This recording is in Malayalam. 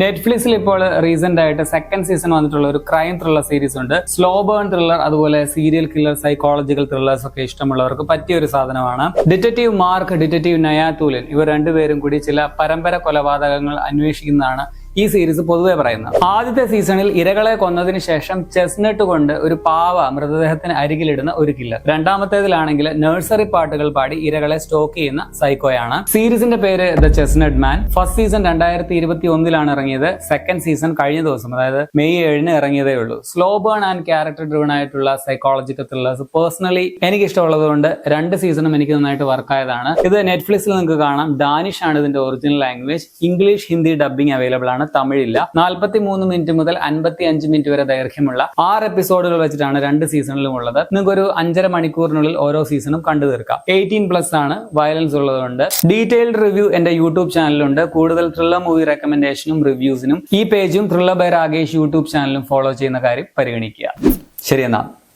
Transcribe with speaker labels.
Speaker 1: നെറ്റ്ഫ്ലിക്സിൽ ഇപ്പോൾ റീസെന്റ് ആയിട്ട് സെക്കൻഡ് സീസൺ വന്നിട്ടുള്ള ഒരു ക്രൈം ത്രില്ലർ സീരീസ് ഉണ്ട്. സ്ലോ ബേൺ ത്രില്ലർ, അതുപോലെ സീരിയൽ കില്ലർ, സൈക്കോളജിക്കൽ ത്രില്ലേഴ്സ് ഒക്കെ ഇഷ്ടമുള്ളവർക്ക് പറ്റിയ ഒരു സാധനമാണ്. ഡിറ്റക്റ്റീവ് മാർക്ക്, ഡിറ്റക്റ്റീവ് നയാത്തൂലൻ ഇവർ രണ്ടുപേരും കൂടി ചില പരമ്പര കൊലപാതകങ്ങൾ അന്വേഷിക്കുന്നതാണ് ഈ സീരീസ് പൊതുവെ പറയുന്നത്. ആദ്യത്തെ സീസണിൽ ഇരകളെ കൊന്നതിന് ശേഷം ചെസ്നട്ട് കൊണ്ട് ഒരു പാവ മൃതദേഹത്തിന് അരികിലിടുന്ന ഒരു കില്ലർ. രണ്ടാമത്തേതിലാണെങ്കിൽ നഴ്സറി പാട്ടുകൾ പാടി ഇരകളെ സ്റ്റോക്ക് ചെയ്യുന്ന സൈക്കോയാണ്. സീരീസിന്റെ പേര് the chestnut man. First season 2021 ഇറങ്ങിയത്. സെക്കൻഡ് സീസൺ കഴിഞ്ഞ ദിവസം, അതായത് മെയ് 7 ഇറങ്ങിയതേ ഉള്ളൂ. Slow burn and character driven ആയിട്ടുള്ള സൈക്കോളജിക്കൽ ത്രില്ലേഴ്സ് പേഴ്സണലി എനിക്ക് ഇഷ്ടമുള്ളത് കൊണ്ട് 2 സീസണും എനിക്ക് നന്നായിട്ട് വർക്കായതാണ്. ഇത് നെറ്റ്ഫ്ലിക്സിൽ നിങ്ങൾക്ക് കാണാം. ഡാനിഷ് ആണ് ഇതിന്റെ original language. English, Hindi dubbing available ആണ്. തമിഴില്ല. 43 മിനിറ്റ് മുതൽ 55 മിനിറ്റ് വരെ ദൈർഘ്യമുള്ള 6 എപ്പിസോഡുകൾ വെച്ചിട്ടാണ് 2 സീസണിലും ഉള്ളത്. നിങ്ങൾക്ക് ഒരു 5.5 മണിക്കൂറിനുള്ളിൽ ഓരോ സീസണും കണ്ടു തീർക്കാം. 18+ ആണ്. വയലൻസ് ഉള്ളതുകൊണ്ട്. ഡീറ്റെയിൽഡ് റിവ്യൂ എന്റെ യൂട്യൂബ് ചാനലിലുണ്ട്. കൂടുതൽ ത്രില്ലർ മൂവി റെക്കമെൻഡേഷനും റിവ്യൂസിനും ഈ പേജും ത്രില്ലർ ബൈ രാകേഷ് യൂട്യൂബ് ചാനലും ഫോളോ ചെയ്യുന്ന കാര്യം പരിഗണിക്കുക. ശരി എന്നാ.